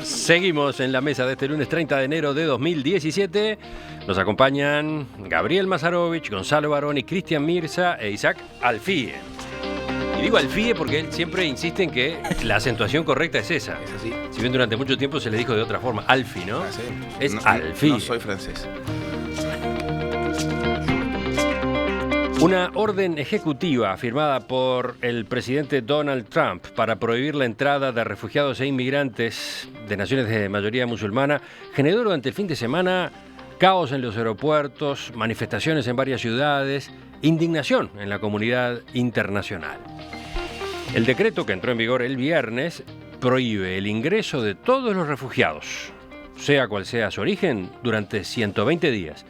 Seguimos en la mesa de este lunes 30 de enero de 2017. Nos acompañan Gabriel Mazarovich, Gonzalo Barón y Cristian Mirza e Isaac Alfie. Y digo Alfie porque él siempre insiste en que la acentuación correcta es esa. Es así. Si bien durante mucho tiempo se le dijo de otra forma, Alfie, ¿no? Ah, sí. Es No, Alfie. No soy francés. Una orden ejecutiva firmada por el presidente Donald Trump para prohibir la entrada de refugiados e inmigrantes de naciones de mayoría musulmana generó durante el fin de semana caos en los aeropuertos, manifestaciones en varias ciudades, indignación en la comunidad internacional. El decreto que entró en vigor el viernes prohíbe el ingreso de todos los refugiados, sea cual sea su origen, durante 120 días.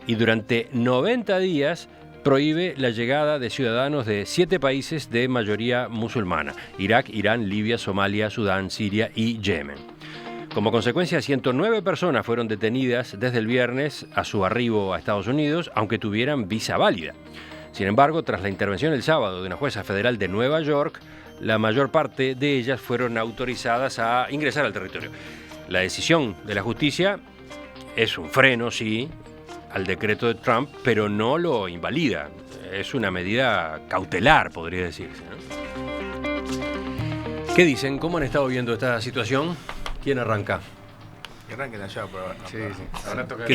Y durante 90 días prohíbe la llegada de ciudadanos de 7 países de mayoría musulmana: Irak, Irán, Libia, Somalia, Sudán, Siria y Yemen. Como consecuencia, 109 personas fueron detenidas desde el viernes a su arribo a Estados Unidos, aunque tuvieran visa válida. Sin embargo, tras la intervención el sábado de una jueza federal de Nueva York, la mayor parte de ellas fueron autorizadas a ingresar al territorio. La decisión de la justicia es un freno, sí, al decreto de Trump, pero no lo invalida. Es una medida cautelar, podría decirse, ¿no? ¿Qué dicen? ¿Cómo han estado viendo esta situación? ¿Quién arranca? Que arranquen allá, pero Sí. ahora toca.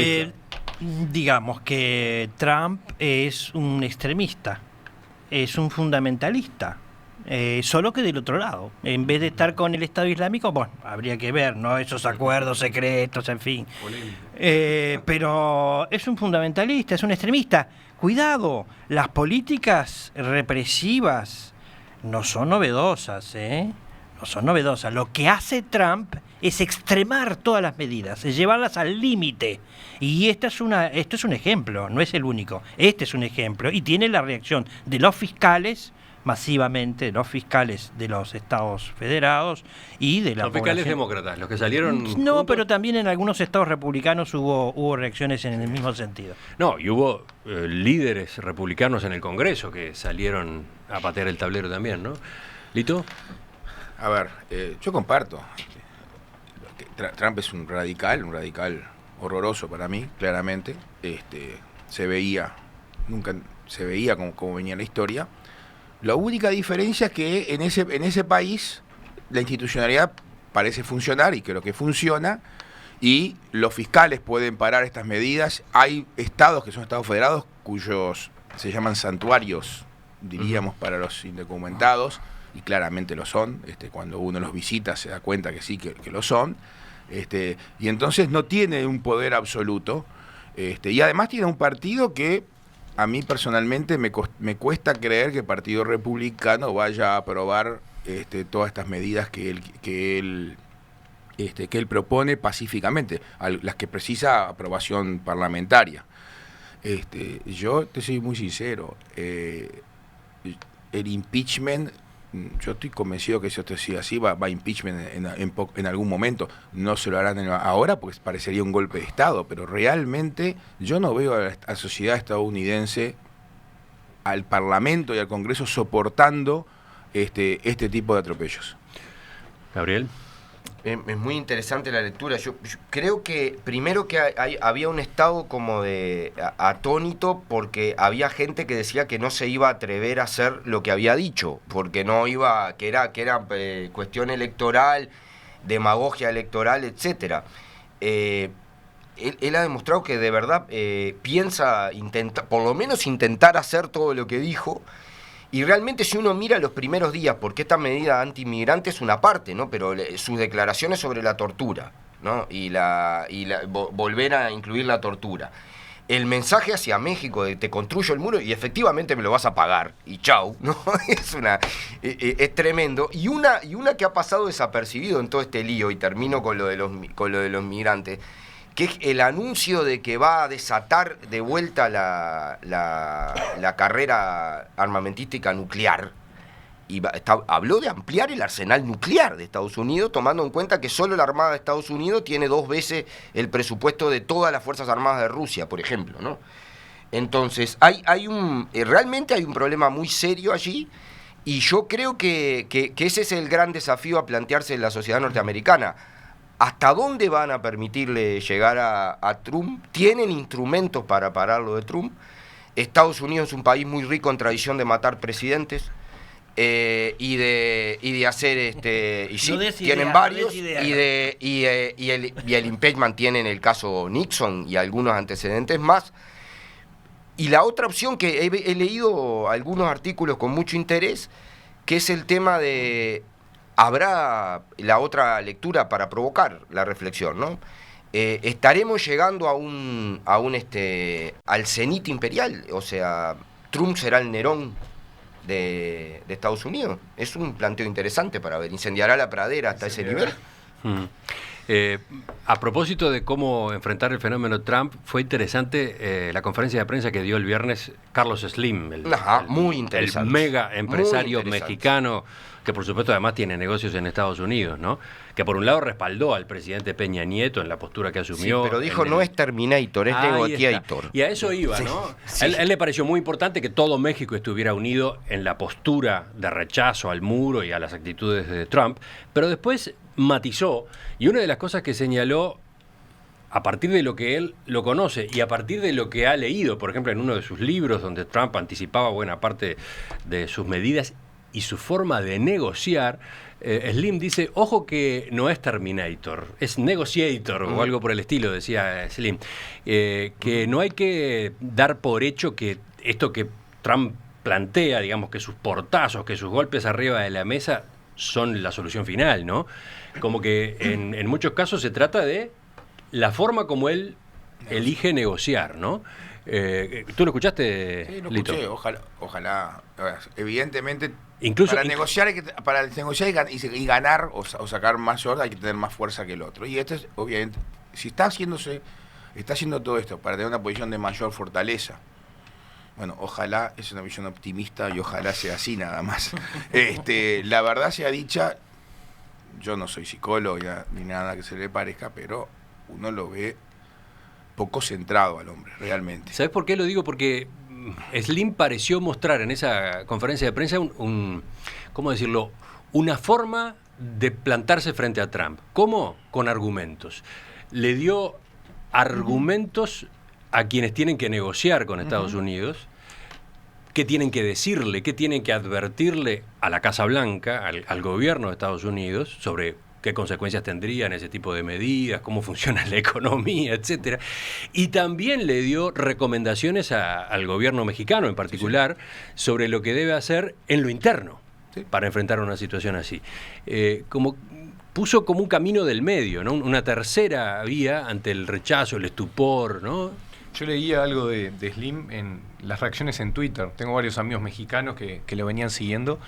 Digamos que Trump es un extremista, es un fundamentalista, solo que del otro lado. En vez de estar con el Estado Islámico, bueno, habría que ver, ¿no? Esos acuerdos secretos, en fin. Pero es un fundamentalista, es un extremista. Cuidado, las políticas represivas no son novedosas, ¿eh? No son novedosas. Lo que hace Trump es extremar todas las medidas, es llevarlas al límite. Y esto es un ejemplo, no es el único. Este es un ejemplo. Y tiene la reacción de los fiscales, masivamente, los fiscales de los estados federados y de la Los fiscales población. demócratas, los que salieron No, juntos. pero también en algunos estados republicanos hubo reacciones en el mismo sentido. No, y hubo líderes republicanos en el Congreso que salieron a patear el tablero también, ¿no? ¿Lito? A ver, yo comparto. Trump es un radical horroroso para mí, claramente. Nunca se veía como venía la historia. La única diferencia es que en ese país la institucionalidad parece funcionar, y creo que funciona, y los fiscales pueden parar estas medidas. Hay estados que son estados federados cuyos se llaman santuarios, diríamos, para los indocumentados, y claramente lo son. Cuando uno los visita se da cuenta que sí, que lo son. Y entonces no tiene un poder absoluto, y además tiene un partido que a mí personalmente me cuesta creer que el Partido Republicano vaya a aprobar todas estas medidas que él propone pacíficamente, las que precisa aprobación parlamentaria. Yo te soy muy sincero, el impeachment, yo estoy convencido que si esto sigue así, va a impeachment en algún momento. No se lo harán ahora porque parecería un golpe de Estado, pero realmente yo no veo a la sociedad estadounidense, al Parlamento y al Congreso soportando este tipo de atropellos. Gabriel. Es muy interesante la lectura. Yo creo que primero que había un estado como de atónito, porque había gente que decía que no se iba a atrever a hacer lo que había dicho, porque no iba, que era cuestión electoral, demagogia electoral, etcétera. Él ha demostrado que de verdad piensa por lo menos intentar hacer todo lo que dijo. Y realmente, si uno mira los primeros días, porque esta medida anti-inmigrante es una parte, ¿no? Pero sus declaraciones sobre la tortura, ¿no? Y volver a incluir la tortura. El mensaje hacia México de te construyo el muro y efectivamente me lo vas a pagar y chau, ¿no? Es tremendo. Y una que ha pasado desapercibido en todo este lío, y termino con lo de los migrantes, que es el anuncio de que va a desatar de vuelta la carrera armamentística nuclear. Y habló de ampliar el arsenal nuclear de Estados Unidos, tomando en cuenta que solo la Armada de Estados Unidos tiene 2 veces el presupuesto de todas las Fuerzas Armadas de Rusia, por ejemplo, ¿no? Entonces, realmente hay un problema muy serio allí. Y yo creo que ese es el gran desafío a plantearse en la sociedad norteamericana. ¿Hasta dónde van a permitirle llegar a Trump? ¿Tienen instrumentos para pararlo de Trump? Estados Unidos es un país muy rico en tradición de matar presidentes. Y de hacer y sí, tienen varios y el impeachment tiene en el caso Nixon y algunos antecedentes más. Y la otra opción que he leído algunos artículos con mucho interés, que es el tema de habrá la otra lectura para provocar la reflexión, ¿no? Estaremos llegando al cenit imperial, o sea, Trump será el Nerón de Estados Unidos. Es un planteo interesante para ver. ¿Incendiará la pradera hasta ese nivel? A propósito de cómo enfrentar el fenómeno Trump, fue interesante la conferencia de prensa que dio el viernes Carlos Slim, muy interesante. El mega empresario mexicano, que por supuesto además tiene negocios en Estados Unidos, ¿no? Que por un lado respaldó al presidente Peña Nieto en la postura que asumió. Sí, pero dijo no es Terminator, es Negotiator. Y a eso iba, ¿no? Sí. A él le pareció muy importante que todo México estuviera unido en la postura de rechazo al muro y a las actitudes de Trump, pero después matizó, y una de las cosas que señaló, a partir de lo que él lo conoce y a partir de lo que ha leído, por ejemplo, en uno de sus libros donde Trump anticipaba buena parte de sus medidas y su forma de negociar, Slim dice, ojo que no es Terminator, es Negotiator o algo por el estilo, decía Slim, que no hay que dar por hecho que esto que Trump plantea, digamos que sus portazos, que sus golpes arriba de la mesa son la solución final, ¿no? Como que en muchos casos se trata de la forma como él elige negociar, ¿no? ¿Tú lo escuchaste, Sí, lo Lito? escuché, ojalá. Evidentemente, Incluso para negociar y ganar o sacar más orden hay que tener más fuerza que el otro. Y esto es, obviamente, si está haciendo todo esto para tener una posición de mayor fortaleza. Bueno, ojalá, es una visión optimista y ojalá sea así nada más. La verdad sea dicha, yo no soy psicólogo ni nada que se le parezca, pero uno lo ve poco centrado al hombre, realmente. ¿Sabes por qué lo digo? Porque Slim pareció mostrar en esa conferencia de prensa ¿cómo decirlo? Una forma de plantarse frente a Trump. ¿Cómo? Con argumentos. Le dio argumentos a quienes tienen que negociar con Estados Unidos, qué tienen que decirle, qué tienen que advertirle a la Casa Blanca, al gobierno de Estados Unidos, sobre qué consecuencias tendrían ese tipo de medidas, cómo funciona la economía, etcétera. Y también le dio recomendaciones al gobierno mexicano en particular sobre lo que debe hacer en lo interno para enfrentar una situación así. Puso como un camino del medio, ¿no? Una tercera vía ante el rechazo, el estupor, ¿no? Yo leía algo de Slim en las reacciones en Twitter. Tengo varios amigos mexicanos que lo venían siguiendo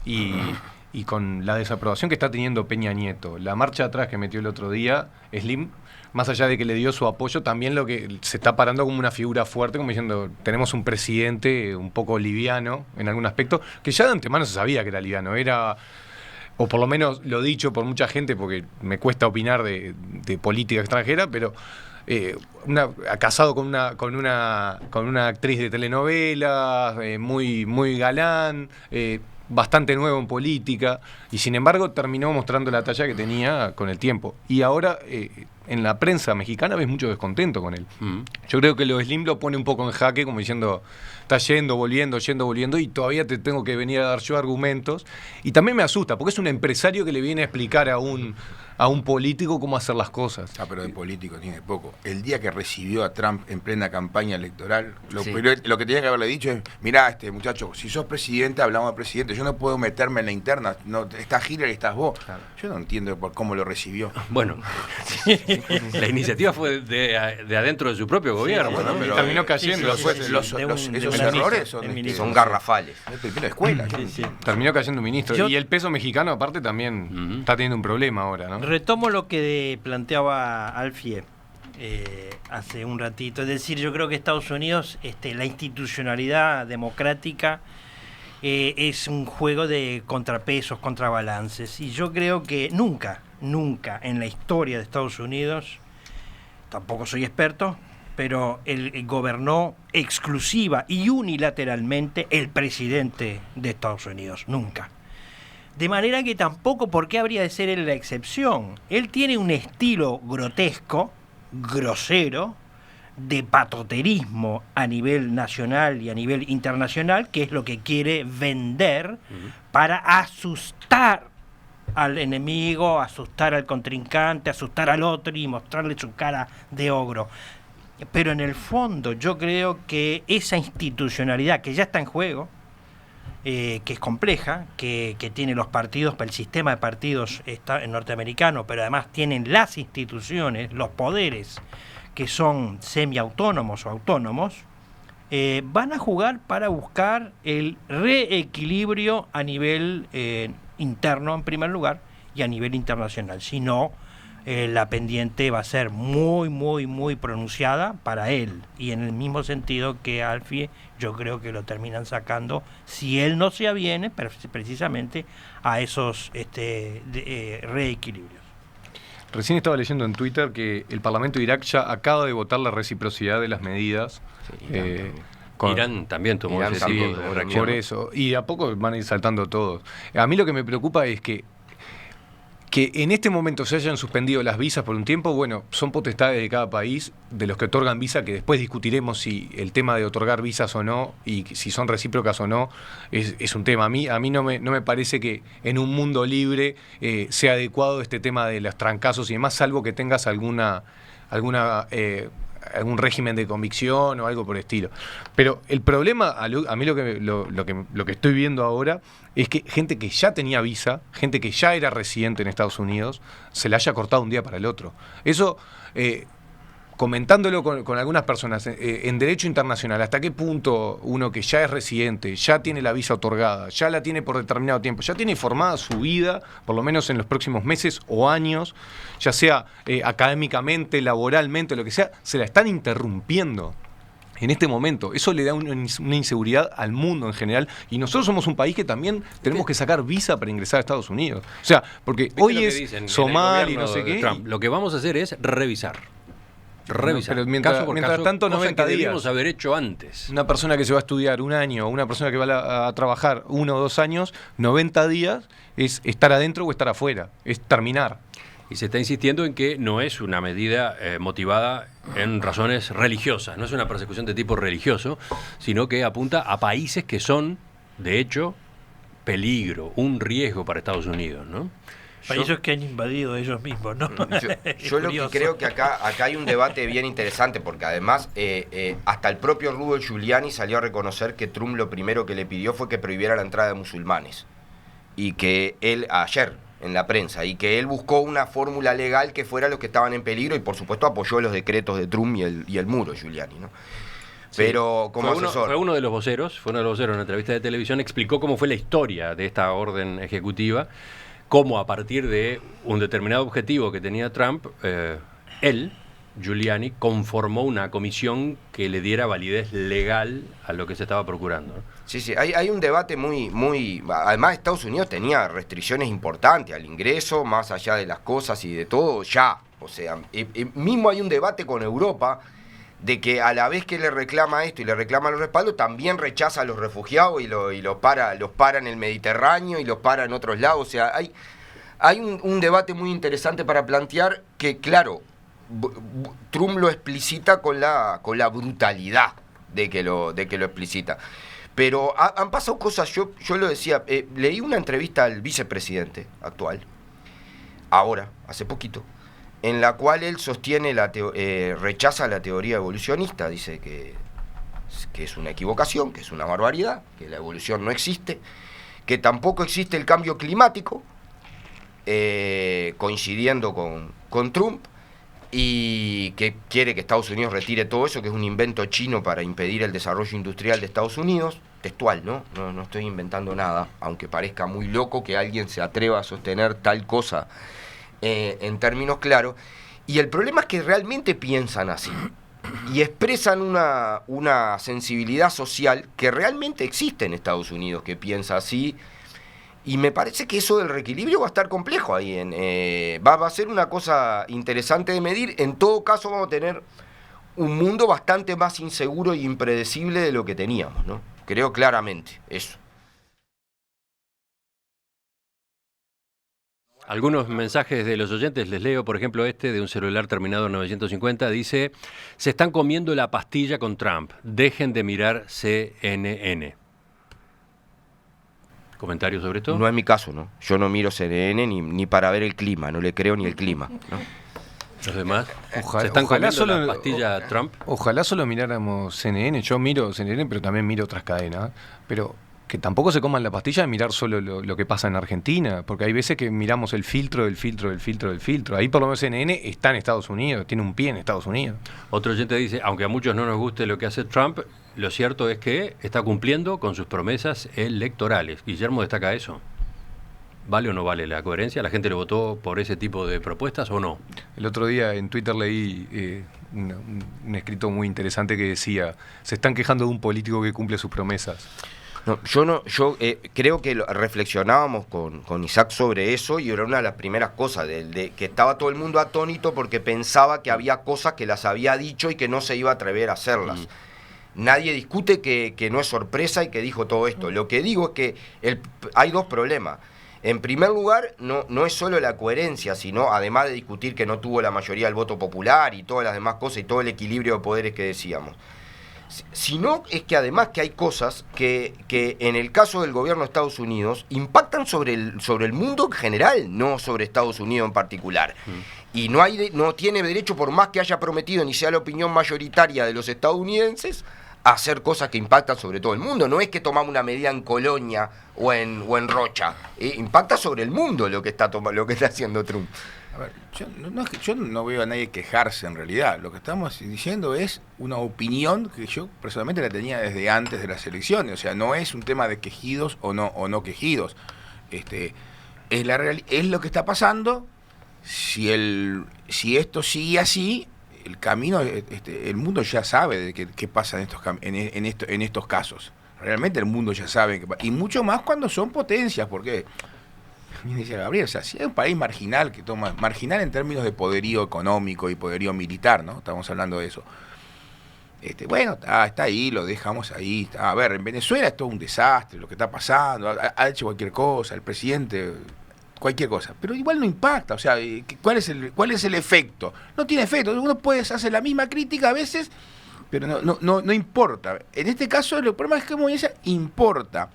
y con la desaprobación que está teniendo Peña Nieto, la marcha atrás que metió el otro día, Slim, más allá de que le dio su apoyo, también lo que se está parando como una figura fuerte, como diciendo, tenemos un presidente un poco liviano en algún aspecto, que ya de antemano se sabía que era liviano, era... o por lo menos lo dicho por mucha gente, porque me cuesta opinar de política extranjera, pero casado con una actriz de telenovelas, muy galán, bastante nuevo en política, y sin embargo terminó mostrando la talla que tenía con el tiempo. Y ahora en la prensa mexicana ves mucho descontento con él. Yo creo que lo Slim lo pone un poco en jaque, como diciendo, está yendo, volviendo, y todavía te tengo que venir a dar yo argumentos. Y también me asusta, porque es un empresario que le viene a explicar a un político cómo hacer las cosas. Pero de político tiene poco. El día que recibió a Trump en plena campaña electoral, lo que tenía que haberle dicho es, mirá, muchacho, si sos presidente, hablamos de presidente, yo no puedo meterme en la interna, no, está Hillary, estás vos. Claro. Yo no entiendo por cómo lo recibió. Bueno, la iniciativa fue de adentro de su propio gobierno, bueno, ¿no? Pero terminó cayendo. Esos errores son garrafales. Primero escuela. Terminó cayendo un ministro. Y el peso mexicano, aparte, también está teniendo un problema ahora, ¿no? Retomo lo que planteaba Alfie hace un ratito. Es decir, yo creo que Estados Unidos, la institucionalidad democrática es un juego de contrapesos, contrabalances. Y yo creo que nunca en la historia de Estados Unidos, tampoco soy experto, pero el gobernó exclusiva y unilateralmente el presidente de Estados Unidos, nunca. De manera que tampoco, ¿por qué habría de ser él la excepción? Él tiene un estilo grotesco, grosero, de patoterismo a nivel nacional y a nivel internacional, que es lo que quiere vender para asustar al enemigo, asustar al contrincante, asustar al otro y mostrarle su cara de ogro. Pero en el fondo yo creo que esa institucionalidad que ya está en juego, que es compleja, que tiene los partidos, el sistema de partidos está norteamericano, pero además tienen las instituciones, los poderes que son semiautónomos o autónomos, van a jugar para buscar el reequilibrio a nivel interno en primer lugar y a nivel internacional. Si no, la pendiente va a ser muy, muy, muy pronunciada para él. Y en el mismo sentido que Alfie, yo creo que lo terminan sacando, si él no se aviene precisamente a esos reequilibrios. Recién estaba leyendo en Twitter que el Parlamento de Irak ya acaba de votar la reciprocidad de las medidas. Sí, Irán también tomó Irán ese también, tipo de reacción. Por eso. Y a poco van a ir saltando todos. A mí lo que me preocupa es que en este momento se hayan suspendido las visas por un tiempo, bueno, son potestades de cada país, de los que otorgan visa, que después discutiremos si el tema de otorgar visas o no, y si son recíprocas o no, es un tema. A mí no me parece que en un mundo libre sea adecuado este tema de los trancazos y demás, salvo que tengas algún régimen de convicción o algo por el estilo. Pero el problema, a mí lo que estoy viendo ahora es que gente que ya tenía visa, gente que ya era residente en Estados Unidos, se la haya cortado un día para el otro. Eso, comentándolo con algunas personas, en derecho internacional, ¿hasta qué punto uno que ya es residente, ya tiene la visa otorgada, ya la tiene por determinado tiempo, ya tiene formada su vida, por lo menos en los próximos meses o años, ya sea académicamente, laboralmente, lo que sea, se la están interrumpiendo en este momento? Eso le da una inseguridad al mundo en general, y nosotros somos un país que también tenemos que sacar visa para ingresar a Estados Unidos. O sea, porque hoy es Somalia y no sé qué. Trump, lo que vamos a hacer es revisar. Pero mientras tanto, 90 días. Debimos haber hecho antes. Una persona que se va a estudiar un año, una persona que va a trabajar 1 o 2 años, 90 días es estar adentro o estar afuera, es terminar. Y se está insistiendo en que no es una medida motivada en razones religiosas, no es una persecución de tipo religioso, sino que apunta a países que son, de hecho, peligro, un riesgo para Estados Unidos, ¿no? Países que han invadido ellos mismos, ¿no? Yo lo que creo que acá hay un debate bien interesante, porque además hasta el propio Rudy Giuliani salió a reconocer que Trump lo primero que le pidió fue que prohibiera la entrada de musulmanes. Y que él, ayer, en la prensa, y que él buscó una fórmula legal que fuera los que estaban en peligro, y por supuesto apoyó los decretos de Trump y el muro, Giuliani, ¿no? Pero como asesor... Fue uno de los voceros en una entrevista de televisión, explicó cómo fue la historia de esta orden ejecutiva, cómo a partir de un determinado objetivo que tenía Trump, él, Giuliani, conformó una comisión que le diera validez legal a lo que se estaba procurando, ¿no? Sí, hay un debate muy... Además, Estados Unidos tenía restricciones importantes al ingreso, más allá de las cosas y de todo, ya. O sea, mismo hay un debate con Europa de que a la vez que le reclama esto y le reclama los respaldos, también rechaza a los refugiados y los para en el Mediterráneo y los para en otros lados. O sea, hay un debate muy interesante para plantear que, claro, Trump lo explicita con la brutalidad de que lo explicita. Pero han pasado cosas, yo lo decía, leí una entrevista al vicepresidente actual, ahora, hace poquito, en la cual él sostiene rechaza la teoría evolucionista, dice que es una equivocación, que es una barbaridad, que la evolución no existe, que tampoco existe el cambio climático, coincidiendo con Trump, y que quiere que Estados Unidos retire todo eso, que es un invento chino para impedir el desarrollo industrial de Estados Unidos, textual, ¿no? No estoy inventando nada, aunque parezca muy loco que alguien se atreva a sostener tal cosa en términos claros. Y el problema es que realmente piensan así y expresan una sensibilidad social que realmente existe en Estados Unidos, que piensa así. Y me parece que eso del reequilibrio va a estar complejo ahí. Va a ser una cosa interesante de medir. En todo caso vamos a tener un mundo bastante más inseguro e impredecible de lo que teníamos, ¿no? Creo claramente eso. Algunos mensajes de los oyentes, les leo, por ejemplo, este de un celular terminado en 950, dice: se están comiendo la pastilla con Trump, dejen de mirar CNN. ¿Comentarios sobre esto? No es mi caso, ¿no? Yo no miro CNN ni para ver el clima, no le creo ni el clima, ¿no? ¿Los demás? Ojalá, ¿Se están ojalá comiendo solo, la pastilla Trump? Ojalá solo miráramos CNN. Yo miro CNN, pero también miro otras cadenas. Pero que tampoco se coman la pastilla de mirar solo lo que pasa en Argentina, porque hay veces que miramos el filtro del filtro del filtro del filtro. Ahí por lo menos CNN está en Estados Unidos, tiene un pie en Estados Unidos. Otro oyente dice, aunque a muchos no nos guste lo que hace Trump, lo cierto es que está cumpliendo con sus promesas electorales. Guillermo destaca eso. ¿Vale o no vale la coherencia? ¿La gente lo votó por ese tipo de propuestas o no? El otro día en Twitter leí un escrito muy interesante que decía: se están quejando de un político que cumple sus promesas. No, yo creo que reflexionábamos con Isaac sobre eso, y era una de las primeras cosas, de que estaba todo el mundo atónito porque pensaba que había cosas que las había dicho y que no se iba a atrever a hacerlas. Nadie discute que no es sorpresa y que dijo todo esto. Lo que digo es que hay dos problemas. En primer lugar, no es solo la coherencia, sino, además de discutir que no tuvo la mayoría del voto popular y todas las demás cosas y todo el equilibrio de poderes que decíamos, sino es que además que hay cosas que en el caso del gobierno de Estados Unidos impactan sobre el mundo en general, no sobre Estados Unidos en particular. Y no tiene derecho, por más que haya prometido ni sea la opinión mayoritaria de los estadounidenses, a hacer cosas que impactan sobre todo el mundo. No es que tomamos una medida en Colonia o en Rocha. Impacta sobre el mundo lo que está haciendo Trump. A ver, yo no veo a nadie quejarse en realidad. Lo que estamos diciendo es una opinión que yo personalmente la tenía desde antes de las elecciones. O sea, no es un tema de quejidos o no quejidos. Es lo que está pasando. Si esto sigue así, el camino, el mundo ya sabe de qué pasa en estos casos. Realmente el mundo ya sabe qué pasa. Y mucho más cuando son potencias, porque, bien decía Gabriel, o sea, si hay un país marginal marginal en términos de poderío económico y poderío militar, ¿no? Estamos hablando de eso. Bueno, está ahí, lo dejamos ahí. A ver, en Venezuela es todo un desastre lo que está pasando, ha hecho cualquier cosa, el presidente, cualquier cosa, pero igual no impacta. O sea, ¿cuál es el efecto? No tiene efecto. Uno puede hacer la misma crítica a veces, pero no importa. En este caso, el problema es que, como dice, importa.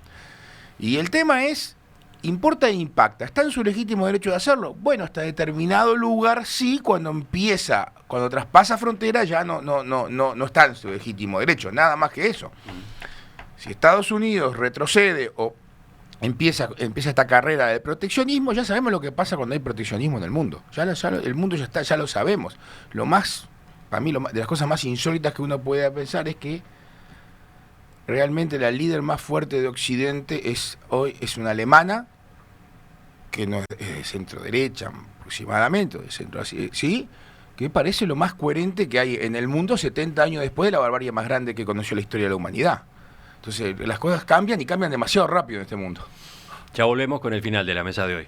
Y el tema es, importa e impacta. ¿Está en su legítimo derecho de hacerlo? Bueno, hasta determinado lugar sí, cuando traspasa frontera ya no está en su legítimo derecho, nada más que eso. Si Estados Unidos retrocede o empieza esta carrera de proteccionismo, ya sabemos lo que pasa cuando hay proteccionismo en el mundo. El mundo ya lo sabemos. Para mí, de las cosas más insólitas que uno puede pensar es que realmente la líder más fuerte de Occidente hoy es una alemana, que no es de centro derecha aproximadamente, de centro así, ¿sí? Que parece lo más coherente que hay en el mundo 70 años después de la barbarie más grande que conoció la historia de la humanidad. Entonces las cosas cambian y cambian demasiado rápido en este mundo. Ya volvemos con el final de la mesa de hoy.